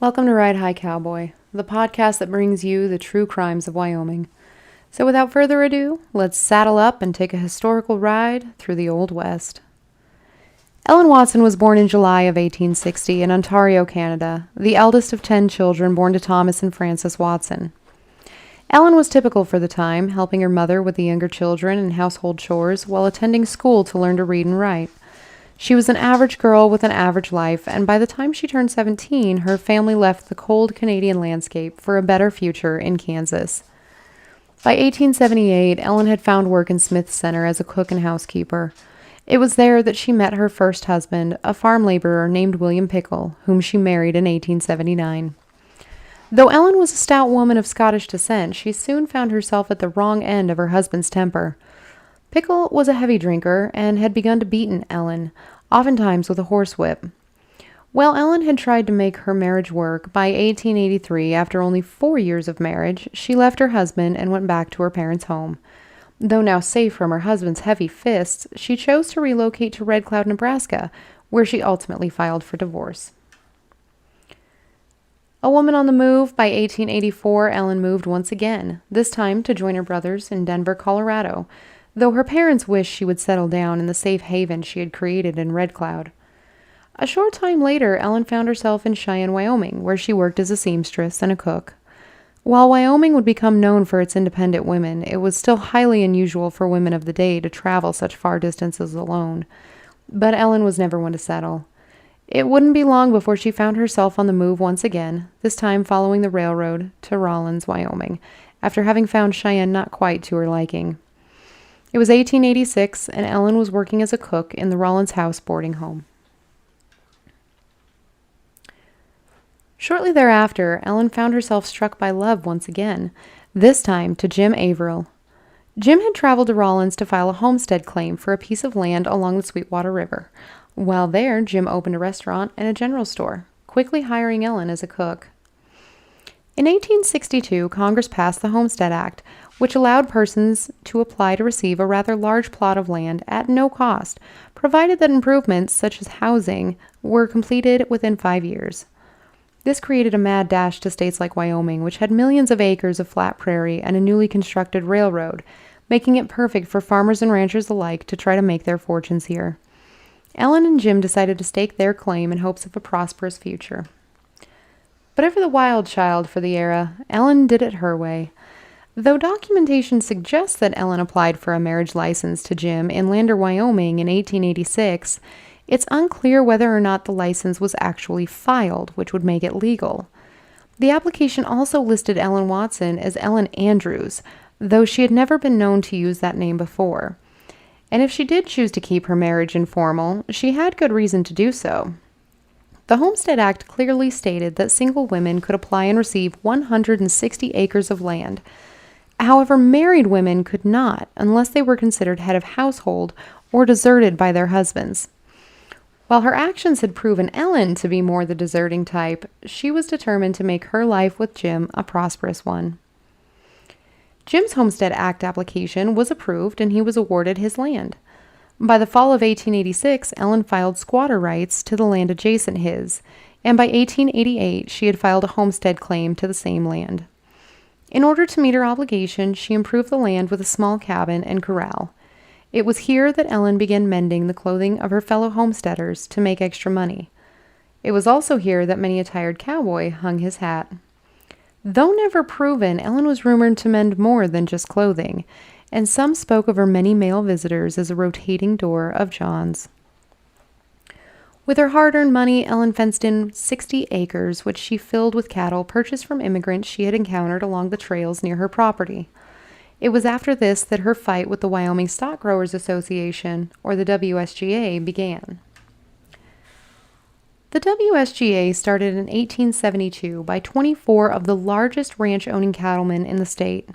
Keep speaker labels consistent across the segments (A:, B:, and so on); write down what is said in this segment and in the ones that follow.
A: Welcome to Ride High Cowboy, the podcast that brings you the true crimes of Wyoming. So without further ado, let's saddle up and take a historical ride through the Old West. Ellen Watson was born in July of 1860 in Ontario, Canada, the eldest of 10 children born to Thomas and Frances Watson. Ellen was typical for the time, helping her mother with the younger children and household chores while attending school to learn to read and write. She was an average girl with an average life, and by the time she turned 17, her family left the cold Canadian landscape for a better future in Kansas. By 1878, Ellen had found work in Smith Center as a cook and housekeeper. It was there that she met her first husband, a farm laborer named William Pickle, whom she married in 1879. Though Ellen was a stout woman of Scottish descent, she soon found herself at the wrong end of her husband's temper. Pickle was a heavy drinker and had begun to beaten Ellen, oftentimes with a horsewhip. While Ellen had tried to make her marriage work, by 1883, after only 4 years of marriage, she left her husband and went back to her parents' home. Though now safe from her husband's heavy fists, she chose to relocate to Red Cloud, Nebraska, where she ultimately filed for divorce. A woman on the move, by 1884, Ellen moved once again, this time to join her brothers in Denver, Colorado, though her parents wished she would settle down in the safe haven she had created in Red Cloud. A short time later, Ellen found herself in Cheyenne, Wyoming, where she worked as a seamstress and a cook. While Wyoming would become known for its independent women, it was still highly unusual for women of the day to travel such far distances alone. But Ellen was never one to settle. It wouldn't be long before she found herself on the move once again, this time following the railroad to Rawlins, Wyoming, after having found Cheyenne not quite to her liking. It was 1886, and Ellen was working as a cook in the Rawlins House boarding home. Shortly thereafter, Ellen found herself struck by love once again, this time to Jim Averill. Jim had traveled to Rawlins to file a homestead claim for a piece of land along the Sweetwater River. While there, Jim opened a restaurant and a general store, quickly hiring Ellen as a cook. In 1862, Congress passed the Homestead Act, which allowed persons to apply to receive a rather large plot of land at no cost, provided that improvements, such as housing, were completed within 5 years. This created a mad dash to states like Wyoming, which had millions of acres of flat prairie and a newly constructed railroad, making it perfect for farmers and ranchers alike to try to make their fortunes here. Ellen and Jim decided to stake their claim in hopes of a prosperous future. But ever the wild child for the era, Ellen did it her way. Though documentation suggests that Ellen applied for a marriage license to Jim in Lander, Wyoming in 1886, it's unclear whether or not the license was actually filed, which would make it legal. The application also listed Ellen Watson as Ellen Andrews, though she had never been known to use that name before. And if she did choose to keep her marriage informal, she had good reason to do so. The Homestead Act clearly stated that single women could apply and receive 160 acres of land. However, married women could not, unless they were considered head of household or deserted by their husbands. While her actions had proven Ellen to be more the deserting type, she was determined to make her life with Jim a prosperous one. Jim's Homestead Act application was approved and he was awarded his land. By the fall of 1886, Ellen filed squatter rights to the land adjacent his, and by 1888 she had filed a homestead claim to the same land. In order to meet her obligation, she improved the land with a small cabin and corral. It was here that Ellen began mending the clothing of her fellow homesteaders to make extra money. It was also here that many a tired cowboy hung his hat. Though never proven, Ellen was rumored to mend more than just clothing, and some spoke of her many male visitors as a rotating door of John's. With her hard-earned money, Ellen fenced in 60 acres, which she filled with cattle purchased from immigrants she had encountered along the trails near her property. It was after this that her fight with the Wyoming Stock Growers Association, or the WSGA, began. The WSGA started in 1872 by 24 of the largest ranch-owning cattlemen in the state.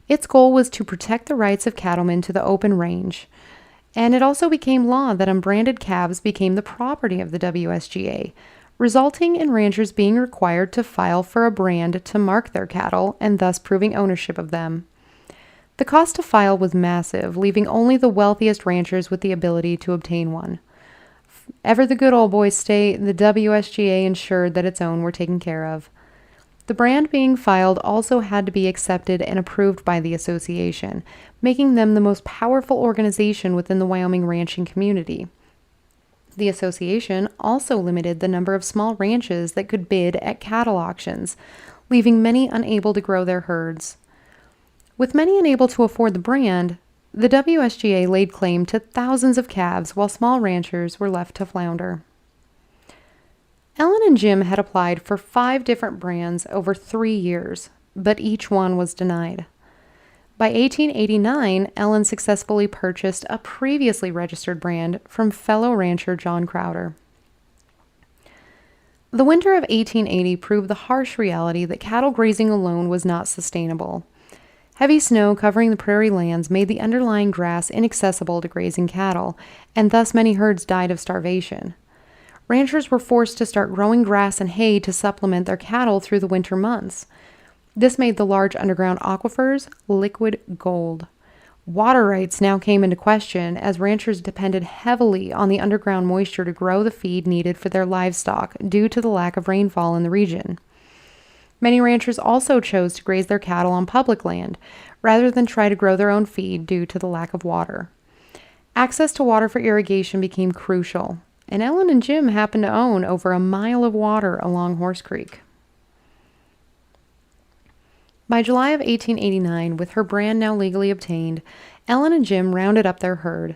A: Its goal was to protect the rights of cattlemen to the open range, and it also became law that unbranded calves became the property of the WSGA, resulting in ranchers being required to file for a brand to mark their cattle and thus proving ownership of them. The cost to file was massive, leaving only the wealthiest ranchers with the ability to obtain one. if ever the good old boys state, the WSGA ensured that its own were taken care of. The brand being filed also had to be accepted and approved by the association, making them the most powerful organization within the Wyoming ranching community. The association also limited the number of small ranches that could bid at cattle auctions, leaving many unable to grow their herds. With many unable to afford the brand, the WSGA laid claim to thousands of calves while small ranchers were left to flounder. Ellen and Jim had applied for 5 different brands over 3 years, but each one was denied. By 1889, Ellen successfully purchased a previously registered brand from fellow rancher John Crowder. The winter of 1880 proved the harsh reality that cattle grazing alone was not sustainable. Heavy snow covering the prairie lands made the underlying grass inaccessible to grazing cattle, and thus many herds died of starvation. Ranchers were forced to start growing grass and hay to supplement their cattle through the winter months. This made the large underground aquifers liquid gold. Water rights now came into question as ranchers depended heavily on the underground moisture to grow the feed needed for their livestock due to the lack of rainfall in the region. Many ranchers also chose to graze their cattle on public land rather than try to grow their own feed due to the lack of water. Access to water for irrigation became crucial, and Ellen and Jim happened to own over a mile of water along Horse Creek. By July of 1889, with her brand now legally obtained, Ellen and Jim rounded up their herd.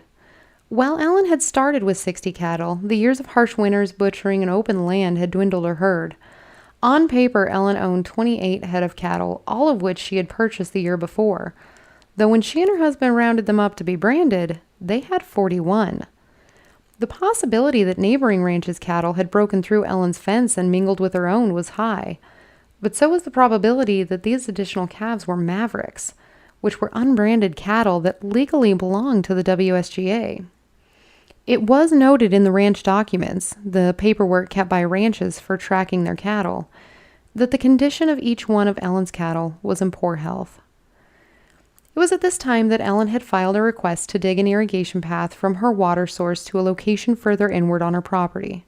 A: While Ellen had started with 60 cattle, the years of harsh winters, butchering, and open land had dwindled her herd. On paper, Ellen owned 28 head of cattle, all of which she had purchased the year before, though when she and her husband rounded them up to be branded, they had 41. The possibility that neighboring ranches' cattle had broken through Ellen's fence and mingled with her own was high. But so was the probability that these additional calves were mavericks, which were unbranded cattle that legally belonged to the WSGA. It was noted in the ranch documents, the paperwork kept by ranches for tracking their cattle, that the condition of each one of Ellen's cattle was in poor health. It was at this time that Ellen had filed a request to dig an irrigation path from her water source to a location further inward on her property.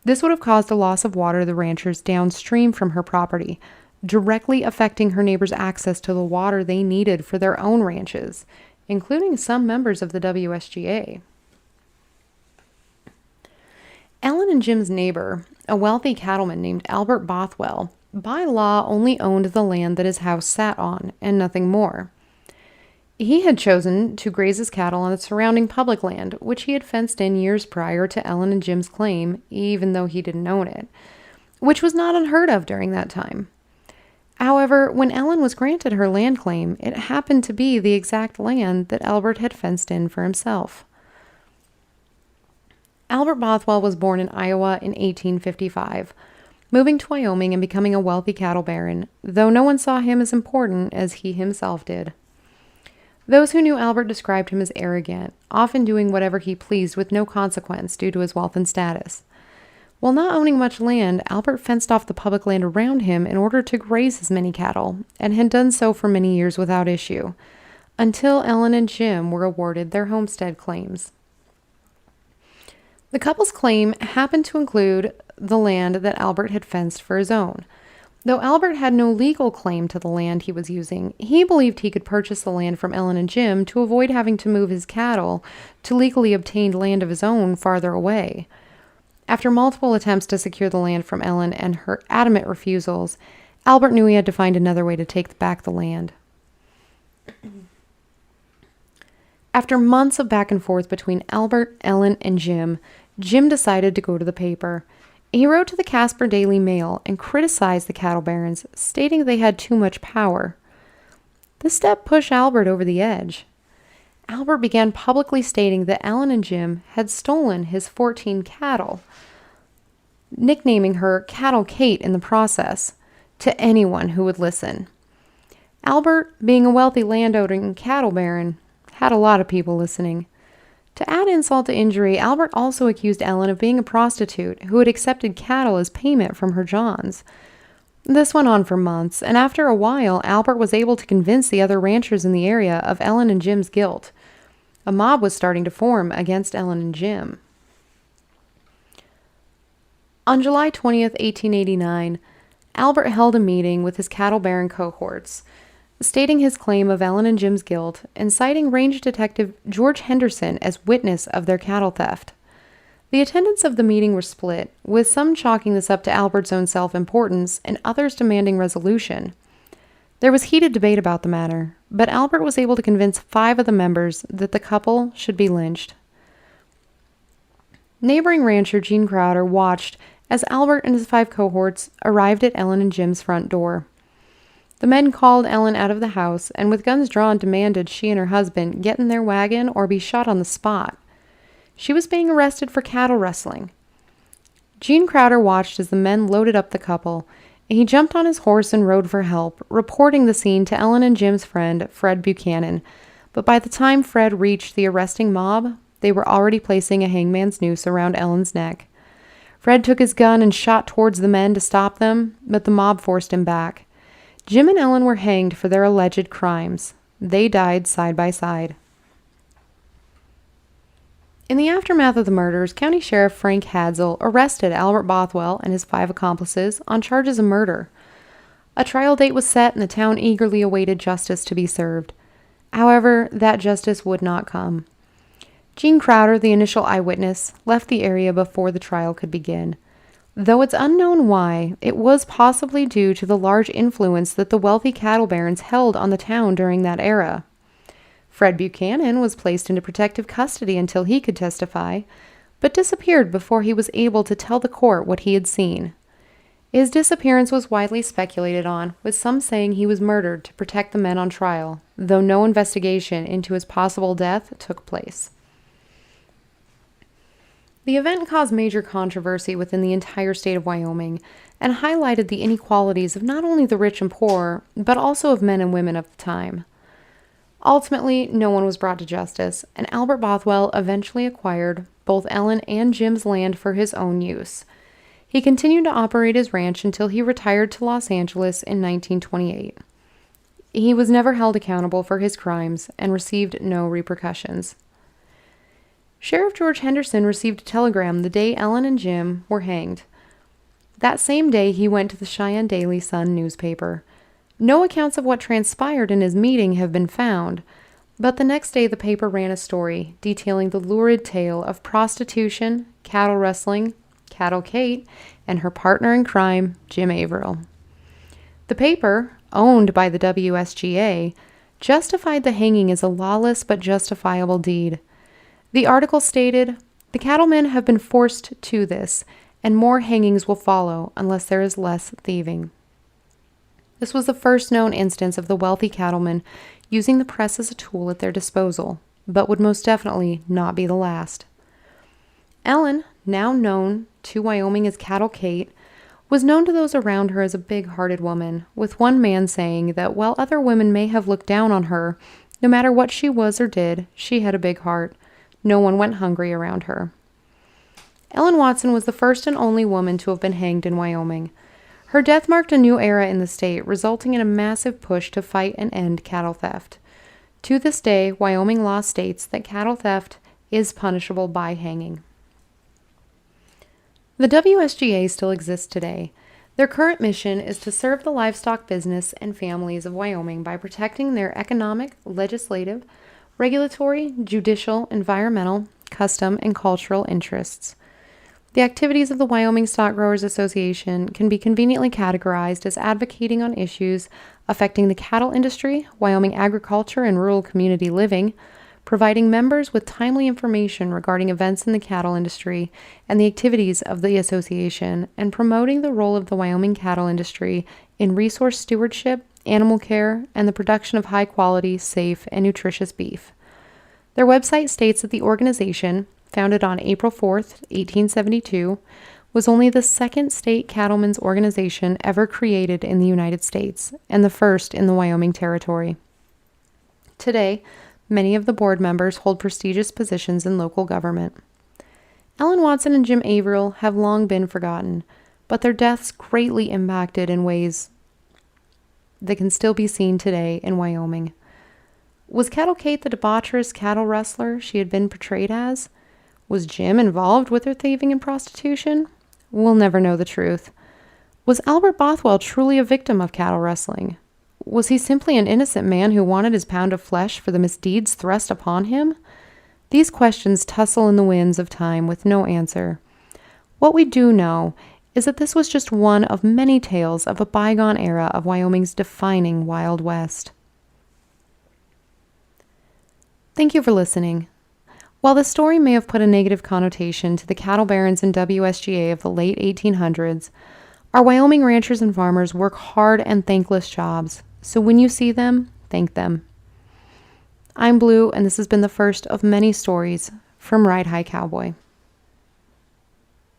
A: This would have caused a loss of water to the ranchers downstream from her property, directly affecting her neighbors' access to the water they needed for their own ranches, including some members of the WSGA. Ellen and Jim's neighbor, a wealthy cattleman named Albert Bothwell, by law only owned the land that his house sat on, and nothing more. He had chosen to graze his cattle on the surrounding public land, which he had fenced in years prior to Ellen and Jim's claim, even though he didn't own it, which was not unheard of during that time. However, when Ellen was granted her land claim, it happened to be the exact land that Albert had fenced in for himself. Albert Bothwell was born in Iowa in 1855, moving to Wyoming and becoming a wealthy cattle baron, though no one saw him as important as he himself did. Those who knew Albert described him as arrogant, often doing whatever he pleased with no consequence due to his wealth and status. While not owning much land, Albert fenced off the public land around him in order to graze his many cattle, and had done so for many years without issue, until Ellen and Jim were awarded their homestead claims. The couple's claim happened to include the land that Albert had fenced for his own. Though Albert had no legal claim to the land he was using, he believed he could purchase the land from Ellen and Jim to avoid having to move his cattle to legally obtained land of his own farther away. After multiple attempts to secure the land from Ellen and her adamant refusals, Albert knew he had to find another way to take back the land. After months of back and forth between Albert, Ellen, and Jim decided to go to the paper. He wrote to the Casper Daily Mail and criticized the cattle barons, stating they had too much power. This step pushed Albert over the edge. Albert began publicly stating that Ellen and Jim had stolen his 14 cattle, nicknaming her Cattle Kate in the process, to anyone who would listen. Albert, being a wealthy landowning cattle baron, had a lot of people listening. To add insult to injury, Albert also accused Ellen of being a prostitute who had accepted cattle as payment from her Johns. This went on for months, and after a while, Albert was able to convince the other ranchers in the area of Ellen and Jim's guilt. A mob was starting to form against Ellen and Jim. On July 20th, 1889, Albert held a meeting with his cattle baron cohorts, stating his claim of Ellen and Jim's guilt and citing range detective George Henderson as witness of their cattle theft. The attendants of the meeting were split, with some chalking this up to Albert's own self-importance and others demanding resolution. There was heated debate about the matter, but Albert was able to convince 5 of the members that the couple should be lynched. Neighboring rancher Gene Crowder watched as Albert and his 5 cohorts arrived at Ellen and Jim's front door. The men called Ellen out of the house and with guns drawn demanded she and her husband get in their wagon or be shot on the spot. She was being arrested for cattle rustling. Gene Crowder watched as the men loaded up the couple, and he jumped on his horse and rode for help, reporting the scene to Ellen and Jim's friend, Fred Buchanan. But by the time Fred reached the arresting mob, they were already placing a hangman's noose around Ellen's neck. Fred took his gun and shot towards the men to stop them, but the mob forced him back. Jim and Ellen were hanged for their alleged crimes. They died side by side. In the aftermath of the murders, County Sheriff Frank Hadsell arrested Albert Bothwell and his 5 accomplices on charges of murder. A trial date was set and the town eagerly awaited justice to be served. However, that justice would not come. Gene Crowder, the initial eyewitness, left the area before the trial could begin. Though it's unknown why, it was possibly due to the large influence that the wealthy cattle barons held on the town during that era. Fred Buchanan was placed into protective custody until he could testify, but disappeared before he was able to tell the court what he had seen. His disappearance was widely speculated on, with some saying he was murdered to protect the men on trial, though no investigation into his possible death took place. The event caused major controversy within the entire state of Wyoming and highlighted the inequalities of not only the rich and poor, but also of men and women of the time. Ultimately, no one was brought to justice, and Albert Bothwell eventually acquired both Ellen and Jim's land for his own use. He continued to operate his ranch until he retired to Los Angeles in 1928. He was never held accountable for his crimes and received no repercussions. Sheriff George Henderson received a telegram the day Ellen and Jim were hanged. That same day, he went to the Cheyenne Daily Sun newspaper. No accounts of what transpired in his meeting have been found, but the next day the paper ran a story detailing the lurid tale of prostitution, cattle rustling, Cattle Kate, and her partner in crime, Jim Averill. The paper, owned by the WSGA, justified the hanging as a lawless but justifiable deed. The article stated, "The cattlemen have been forced to this, and more hangings will follow unless there is less thieving." This was the first known instance of the wealthy cattlemen using the press as a tool at their disposal, but would most definitely not be the last. Ellen, now known to Wyoming as Cattle Kate, was known to those around her as a big-hearted woman, with one man saying that while other women may have looked down on her, no matter what she was or did, she had a big heart. No one went hungry around her. Ellen Watson was the first and only woman to have been hanged in Wyoming. Her death marked a new era in the state, resulting in a massive push to fight and end cattle theft. To this day, Wyoming law states that cattle theft is punishable by hanging. The WSGA still exists today. Their current mission is to serve the livestock business and families of Wyoming by protecting their economic, legislative, regulatory, judicial, environmental, custom, and cultural interests. The activities of the Wyoming Stock Growers Association can be conveniently categorized as advocating on issues affecting the cattle industry, Wyoming agriculture, and rural community living, providing members with timely information regarding events in the cattle industry and the activities of the association, and promoting the role of the Wyoming cattle industry in resource stewardship, animal care, and the production of high-quality, safe, and nutritious beef. Their website states that the organization, founded on April 4th, 1872, was only the second state cattlemen's organization ever created in the United States, and the first in the Wyoming Territory. Today, many of the board members hold prestigious positions in local government. Ellen Watson and Jim Averill have long been forgotten, but their deaths greatly impacted in ways that can still be seen today in Wyoming. Was Cattle Kate the debaucherous cattle rustler she had been portrayed as? Was Jim involved with her thieving and prostitution? We'll never know the truth. Was Albert Bothwell truly a victim of cattle rustling? Was he simply an innocent man who wanted his pound of flesh for the misdeeds thrust upon him? These questions tussle in the winds of time with no answer. What we do know is that this was just one of many tales of a bygone era of Wyoming's defining Wild West. Thank you for listening. While the story may have put a negative connotation to the cattle barons and WSGA of the late 1800s, our Wyoming ranchers and farmers work hard and thankless jobs, so when you see them, thank them. I'm Blue, and this has been the first of many stories from Ride High Cowboy.